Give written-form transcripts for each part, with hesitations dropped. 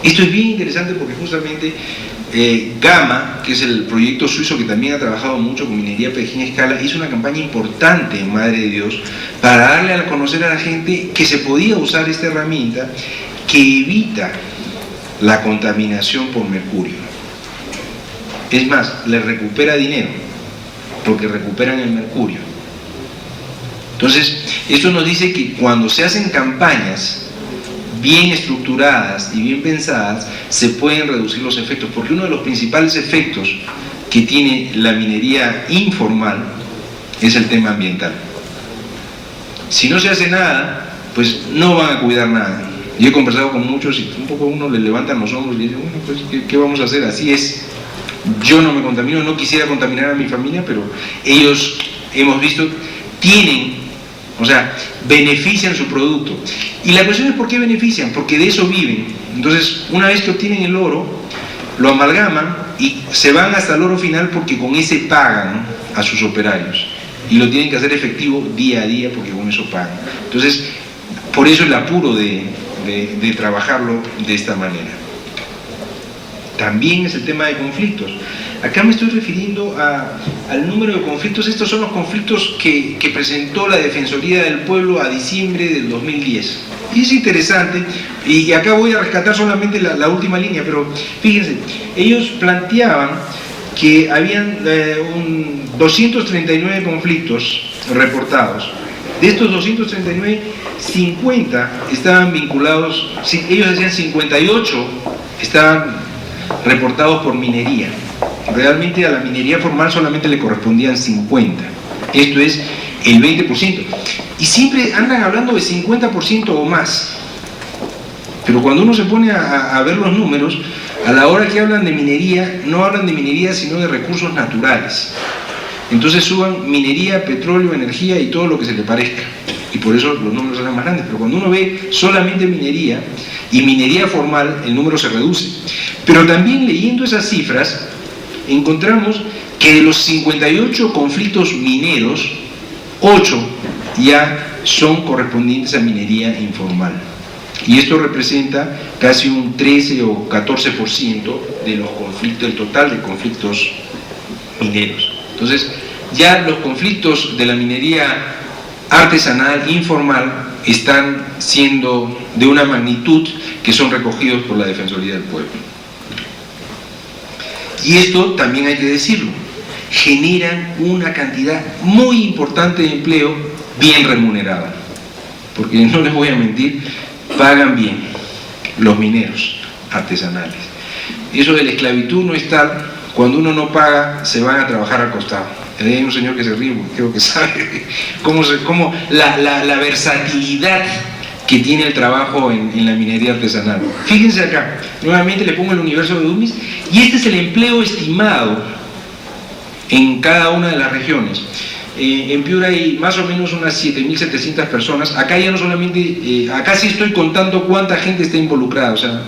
Esto es bien interesante porque justamente Gama, que es el proyecto suizo que también ha trabajado mucho con minería a pequeña escala, hizo una campaña importante en Madre de Dios para darle a conocer a la gente que se podía usar esta herramienta que evita la contaminación por mercurio. Es más, le recupera dinero porque recuperan el mercurio. Entonces, esto nos dice que cuando se hacen campañas bien estructuradas y bien pensadas, se pueden reducir los efectos, porque uno de los principales efectos que tiene la minería informal es el tema ambiental. Si no se hace nada, pues no van a cuidar nada. Yo he conversado con muchos y un poco uno le levantan los hombros y dice, bueno, pues ¿qué vamos a hacer? Así es. Yo no me contamino, no quisiera contaminar a mi familia, pero ellos, hemos visto, benefician su producto. Y la cuestión es ¿por qué benefician? Porque de eso viven. Entonces, una vez que obtienen el oro, lo amalgaman y se van hasta el oro final porque con ese pagan a sus operarios. Y lo tienen que hacer efectivo día a día porque con eso pagan. Entonces, por eso el apuro de trabajarlo de esta manera. También es el tema de conflictos. Acá me estoy refiriendo al número de conflictos. Estos son los conflictos que presentó la Defensoría del Pueblo a diciembre del 2010. Y es interesante, y acá voy a rescatar solamente la última línea, pero fíjense, ellos planteaban que habían 239 conflictos reportados. De estos 239, 50 estaban vinculados, ellos decían 58 estaban reportados por minería. Realmente a la minería formal solamente le correspondían 50. Esto es el 20%. Y siempre andan hablando de 50% o más. Pero cuando uno se pone a ver los números, a la hora que hablan de minería, no hablan de minería sino de recursos naturales. Entonces suban minería, petróleo, energía y todo lo que se le parezca. Y por eso los números salen más grandes. Pero cuando uno ve solamente minería y minería formal, el número se reduce. Pero también leyendo esas cifras, encontramos que de los 58 conflictos mineros, 8 ya son correspondientes a minería informal. Y esto representa casi un 13 o 14% de los conflictos, del total de conflictos mineros. Entonces, ya los conflictos de la minería artesanal, informal, están siendo de una magnitud que son recogidos por la Defensoría del Pueblo. Y esto también hay que decirlo, generan una cantidad muy importante de empleo bien remunerada, porque no les voy a mentir, pagan bien los mineros artesanales. Eso de la esclavitud no es tal, cuando uno no paga se van a trabajar al costado. Hay un señor que se ríe, creo que sabe cómo la versatilidad que tiene el trabajo en la minería artesanal. Fíjense acá, nuevamente le pongo el universo de Dumis, y este es el empleo estimado en cada una de las regiones. En Piura hay más o menos unas 7.700 personas. Acá ya no solamente, acá sí estoy contando cuánta gente está involucrada, o sea,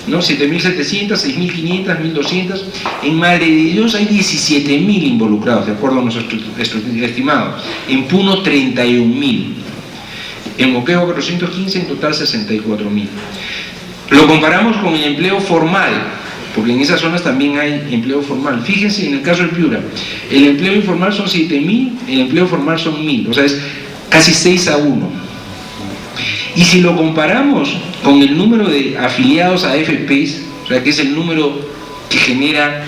¿no? 7.700, 6.500, 1.200. En Madre de Dios hay 17.000 involucrados, de acuerdo a nuestros estimados. En Puno 31.000. En Moquegua 415, en total 64.000. Lo comparamos con el empleo formal, porque en esas zonas también hay empleo formal. Fíjense, en el caso del Piura, el empleo informal son 7.000, el empleo formal son 1.000, o sea, es casi 6-1. Y si lo comparamos con el número de afiliados a AFPs, o sea, que es el número que genera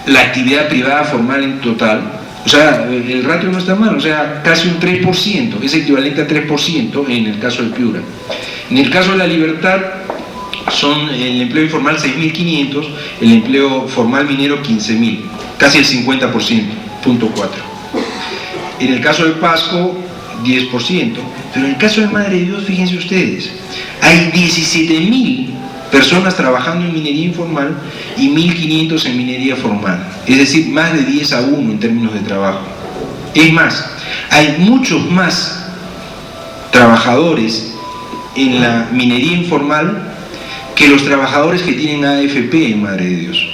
la actividad privada formal en total, o sea, el ratio no está mal, o sea, casi un 3%, es equivalente a 3% en el caso del Piura. En el caso de La Libertad, son el empleo informal 6.500, el empleo formal minero 15.000, casi el 50%, 0.4. En el caso de Pasco, 10%, pero en el caso de Madre de Dios, fíjense ustedes, hay 17.000 personas trabajando en minería informal y 1.500 en minería formal, es decir, más de 10-1 en términos de trabajo. Es más, hay muchos más trabajadores en la minería informal que los trabajadores que tienen AFP en Madre de Dios.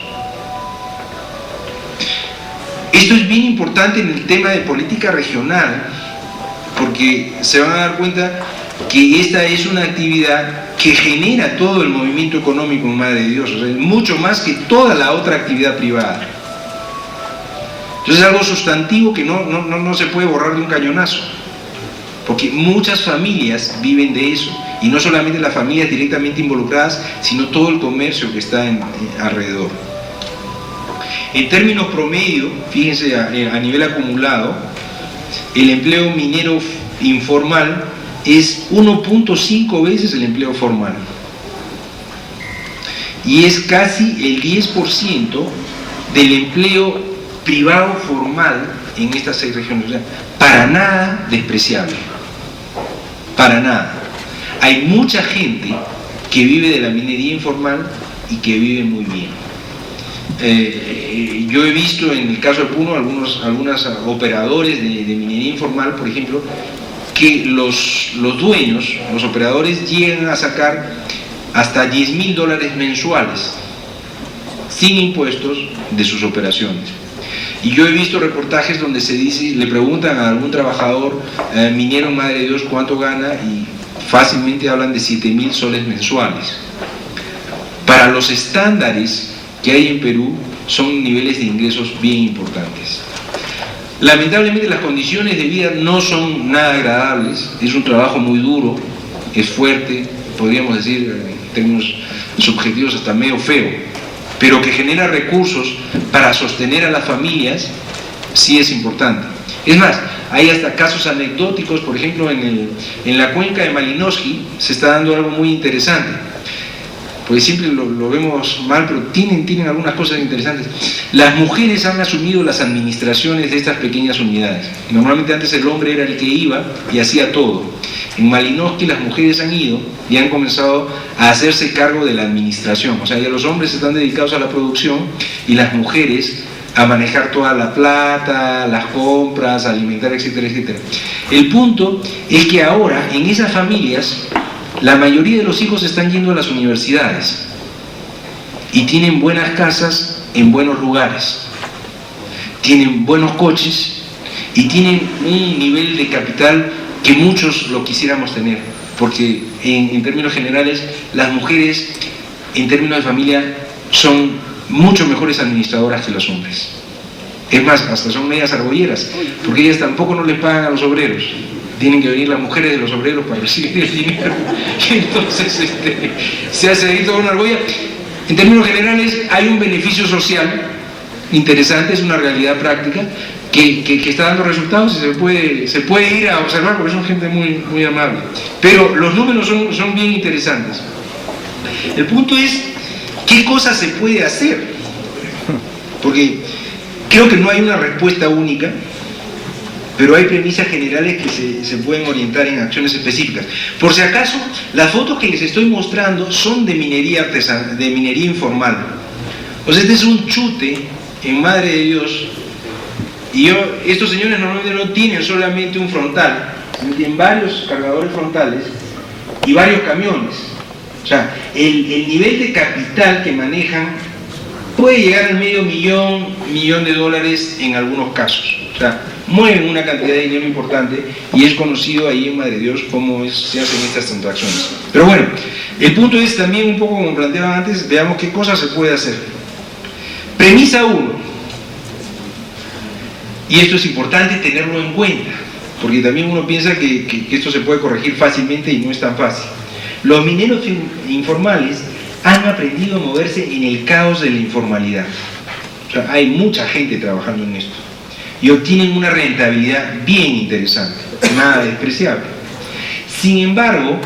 Esto es bien importante en el tema de política regional, porque se van a dar cuenta que esta es una actividad que genera todo el movimiento económico en Madre de Dios, o sea, mucho más que toda la otra actividad privada. Entonces es algo sustantivo que no se puede borrar de un cañonazo, porque muchas familias viven de eso, y no solamente las familias directamente involucradas, sino todo el comercio que está alrededor. En términos promedio, fíjense, a nivel acumulado, el empleo minero informal es 1.5 veces el empleo formal, y es casi el 10% del empleo privado formal en estas 6 regiones. O sea, para nada despreciable, para nada. Hay mucha gente que vive de la minería informal y que vive muy bien. Yo he visto en el caso de Puno algunos operadores de minería informal, por ejemplo, que los dueños, los operadores, llegan a sacar hasta $10.000 mensuales sin impuestos de sus operaciones. Y yo he visto reportajes donde se dice, le preguntan a algún trabajador minero en Madre de Dios cuánto gana, y fácilmente hablan de 7.000 soles mensuales. Para los estándares que hay en Perú, son niveles de ingresos bien importantes. Lamentablemente las condiciones de vida no son nada agradables, es un trabajo muy duro, es fuerte, podríamos decir en términos subjetivos hasta medio feo, pero que genera recursos para sostener a las familias, sí es importante. Es más, hay hasta casos anecdóticos, por ejemplo en la cuenca de Malinovskyi se está dando algo muy interesante, porque siempre lo vemos mal, pero tienen algunas cosas interesantes. Las mujeres han asumido las administraciones de estas pequeñas unidades. Normalmente antes el hombre era el que iba y hacía todo. En Malinovskyi las mujeres han ido y han comenzado a hacerse cargo de la administración. O sea, ya los hombres están dedicados a la producción y las mujeres a manejar toda la plata, las compras, alimentar, etcétera, etcétera. El punto es que ahora en esas familias la mayoría de los hijos están yendo a las universidades y tienen buenas casas en buenos lugares, tienen buenos coches y tienen un nivel de capital que muchos lo quisiéramos tener, porque en términos generales las mujeres en términos de familia son mucho mejores administradoras que los hombres. Es más, hasta son medias argolleras, porque ellas tampoco no les pagan a los obreros. Tienen que venir las mujeres de los obreros para recibir el dinero, y entonces se hace ahí toda una argolla. En términos generales hay un beneficio social interesante, es una realidad práctica que está dando resultados y se puede ir a observar porque son gente muy, muy amable. Pero los números son bien interesantes. El punto es, ¿qué cosas se puede hacer? Porque creo que no hay una respuesta única, pero hay premisas generales que se pueden orientar en acciones específicas. Por si acaso, las fotos que les estoy mostrando son de minería artesanal, de minería informal. O sea, este es un chute en Madre de Dios, y estos señores normalmente no tienen solamente un frontal, tienen varios cargadores frontales y varios camiones. O sea, el nivel de capital que manejan puede llegar al millón de dólares en algunos casos. O sea, mueven una cantidad de dinero importante y es conocido ahí en Madre de Dios cómo se hacen estas transacciones. Pero bueno, el punto es también un poco como planteaba antes, veamos qué cosas se puede hacer. Premisa 1, y esto es importante tenerlo en cuenta, porque también uno piensa que esto se puede corregir fácilmente y no es tan fácil. Los mineros informales han aprendido a moverse en el caos de la informalidad. O sea, hay mucha gente trabajando en esto y obtienen una rentabilidad bien interesante, nada despreciable. Sin embargo,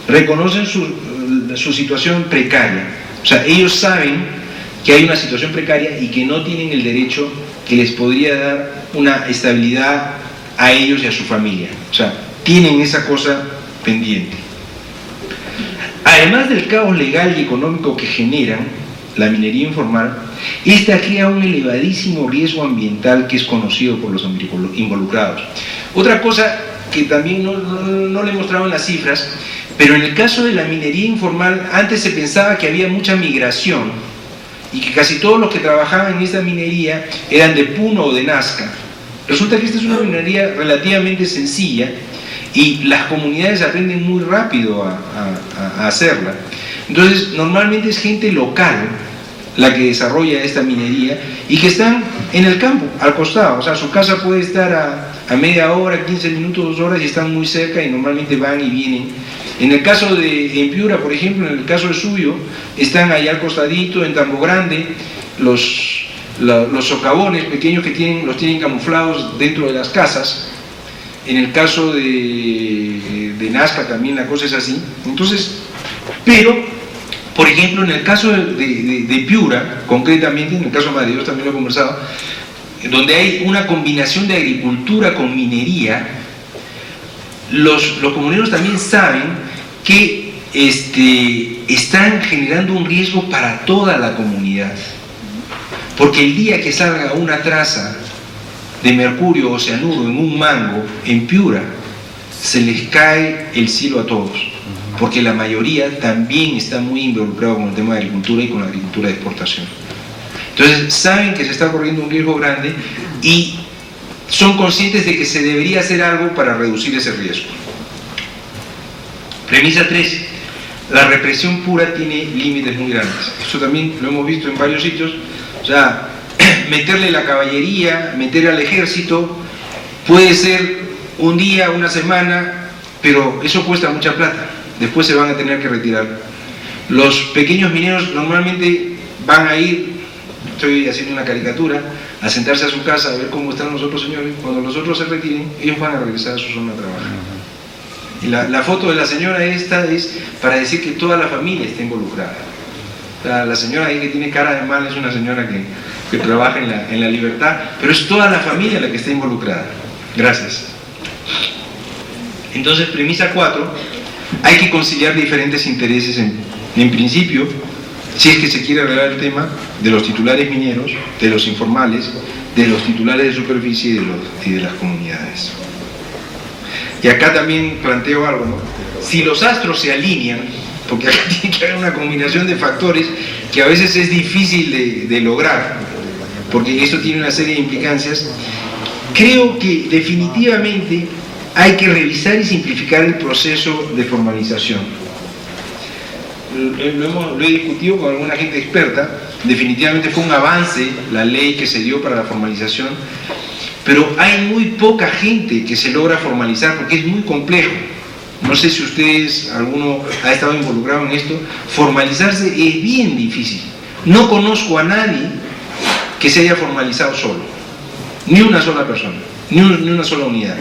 reconocen su situación precaria. O sea, ellos saben que hay una situación precaria y que no tienen el derecho que les podría dar una estabilidad a ellos y a su familia. O sea, tienen esa cosa pendiente. Además del caos legal y económico que generan la minería informal, esta crea un elevadísimo riesgo ambiental que es conocido por los involucrados. Otra cosa que también no le he mostrado en las cifras, pero en el caso de la minería informal, antes se pensaba que había mucha migración y que casi todos los que trabajaban en esta minería eran de Puno o de Nazca. Resulta que esta es una minería relativamente sencilla y las comunidades aprenden muy rápido a hacerla. Entonces, normalmente es gente local la que desarrolla esta minería y que están en el campo, al costado. O sea, su casa puede estar a media hora, 15 minutos, 2 horas y están muy cerca y normalmente van y vienen. En el caso de Piura, por ejemplo, en el caso de Suyo, están allá al costadito, en Tambo Grande, los socavones pequeños que los tienen camuflados dentro de las casas. En el caso de Nazca también la cosa es así. Entonces, pero, por ejemplo, en el caso de Piura, concretamente, en el caso de Madre Dios también lo he conversado, donde hay una combinación de agricultura con minería, los comuneros también saben que están generando un riesgo para toda la comunidad. Porque el día que salga una traza de mercurio o cianuro en un mango en Piura, se les cae el cielo a todos, porque la mayoría también está muy involucrado con el tema de agricultura y con la agricultura de exportación. Entonces saben que se está corriendo un riesgo grande y son conscientes de que se debería hacer algo para reducir ese riesgo. Premisa 3. La represión pura tiene límites muy grandes. Eso también lo hemos visto en varios sitios. O sea, meterle la caballería, meter al ejército, puede ser un día, una semana, pero eso cuesta mucha plata. Después se van a tener que retirar. Los pequeños mineros normalmente van a ir, estoy haciendo una caricatura, a sentarse a su casa a ver cómo están los otros señores. Cuando los otros se retiren, ellos van a regresar a su zona de trabajo. Y la foto de la señora esta es para decir que toda la familia está involucrada. La señora ahí que tiene cara de mal es una señora que trabaja en la libertad, pero es toda la familia la que está involucrada. Gracias. Entonces, premisa 4, hay que conciliar diferentes intereses en principio, si es que se quiere arreglar el tema de los titulares mineros, de los informales, de los titulares de superficie y de las comunidades. Y acá también planteo algo, ¿no? Si los astros se alinean, porque acá tiene que haber una combinación de factores que a veces es difícil de lograr, porque esto tiene una serie de implicancias, creo que definitivamente hay que revisar y simplificar el proceso de formalización. Lo he discutido con alguna gente experta, definitivamente fue un avance la ley que se dio para la formalización, pero hay muy poca gente que se logra formalizar porque es muy complejo. No sé si ustedes, alguno ha estado involucrado en esto, formalizarse es bien difícil. No conozco a nadie que se haya formalizado solo, ni una sola persona, ni una sola unidad.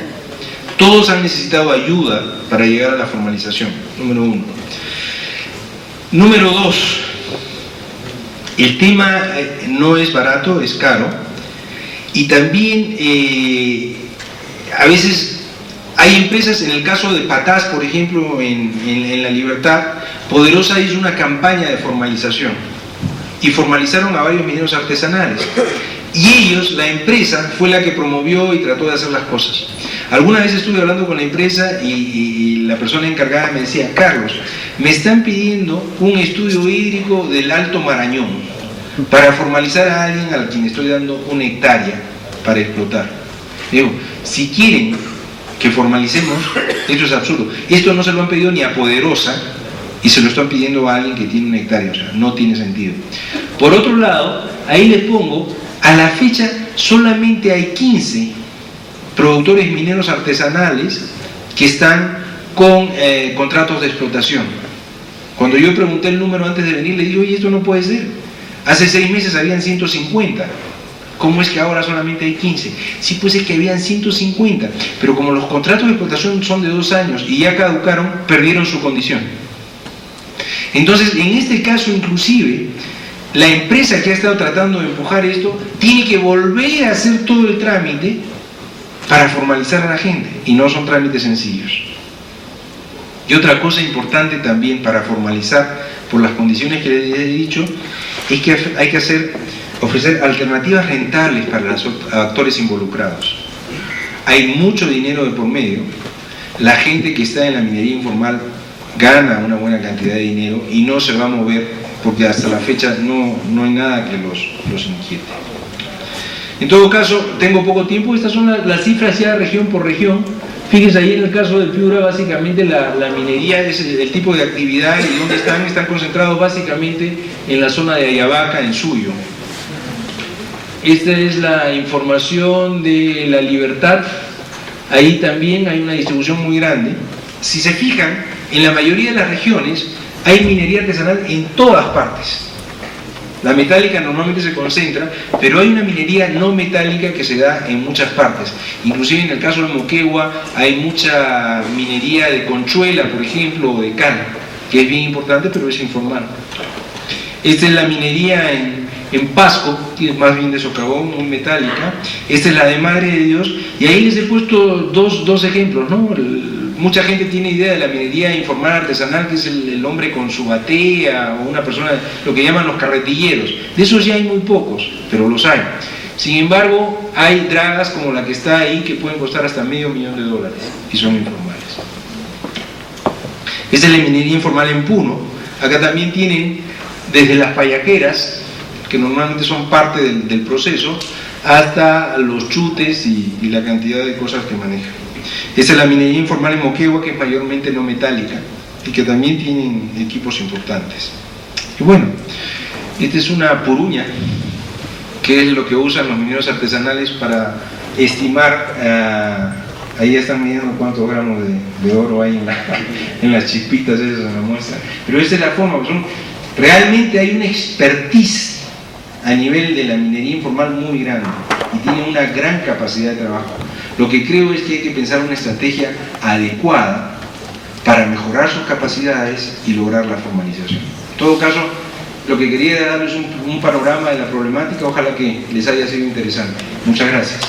Todos han necesitado ayuda para llegar a la formalización, número 1. Número 2, el tema no es barato, es caro. Y también a veces hay empresas, en el caso de Patás, por ejemplo, en La Libertad, Poderosa hizo una campaña de formalización y formalizaron a varios mineros artesanales. Y ellos, la empresa, fue la que promovió y trató de hacer las cosas. Alguna vez estuve hablando con la empresa y la persona encargada me decía: Carlos, me están pidiendo un estudio hídrico del Alto Marañón para formalizar a alguien a quien estoy dando 1 hectárea para explotar. Digo, si quieren que formalicemos, esto es absurdo. Esto no se lo han pedido ni a Poderosa y se lo están pidiendo a alguien que tiene 1 hectárea, o sea, no tiene sentido. Por otro lado, ahí les pongo, a la fecha solamente hay 15 productores mineros artesanales que están con contratos de explotación. Cuando yo pregunté el número antes de venir, le digo: oye, esto no puede ser. Hace 6 meses habían 150. ¿Cómo es que ahora solamente hay 15? Sí, pues es que habían 150, pero como los contratos de explotación son de 2 años y ya caducaron, perdieron su condición. Entonces, en este caso inclusive, la empresa que ha estado tratando de empujar esto tiene que volver a hacer todo el trámite para formalizar a la gente, y no son trámites sencillos. Y otra cosa importante también para formalizar, por las condiciones que les he dicho, es que hay que ofrecer alternativas rentables para los actores involucrados. Hay mucho dinero de por medio. La gente que está en la minería informal gana una buena cantidad de dinero y no se va a mover porque hasta la fecha no hay nada que los inquiete. En todo caso, tengo poco tiempo, estas son las cifras ya región por región. Fíjense ahí en el caso del Piura, básicamente la minería es el tipo de actividad y dónde están concentrados básicamente en la zona de Ayabaca, en Suyo. Esta es la información de La Libertad, ahí también hay una distribución muy grande. Si se fijan, en la mayoría de las regiones hay minería artesanal en todas partes. La metálica normalmente se concentra, pero hay una minería no metálica que se da en muchas partes. Inclusive en el caso de Moquegua hay mucha minería de conchuela, por ejemplo, o de cal, que es bien importante, pero es informal. Esta es la minería en Pasco, que es más bien de socavón, muy metálica. Esta es la de Madre de Dios, y ahí les he puesto dos ejemplos, ¿no? Mucha gente tiene idea de la minería informal artesanal, que es el hombre con su batea, o una persona, lo que llaman los carretilleros. De esos ya hay muy pocos, pero los hay. Sin embargo, hay dragas como la que está ahí, que pueden costar hasta $500,000, y son informales. Esta es la minería informal en Puno. Acá también tienen desde las payaqueras, que normalmente son parte del proceso, hasta los chutes y la cantidad de cosas que manejan. Esa es la minería informal en Moquegua, que es mayormente no metálica y que también tienen equipos importantes. Y bueno, esta es una puruña, que es lo que usan los mineros artesanales para estimar, ahí están midiendo cuántos gramos de oro hay en las chispitas esas en la muestra. Pero esta es la forma, realmente hay una expertise a nivel de la minería informal muy grande y tiene una gran capacidad de trabajo. Lo que creo es que hay que pensar una estrategia adecuada para mejorar sus capacidades y lograr la formalización. En todo caso, lo que quería darles un panorama de la problemática, ojalá que les haya sido interesante. Muchas gracias.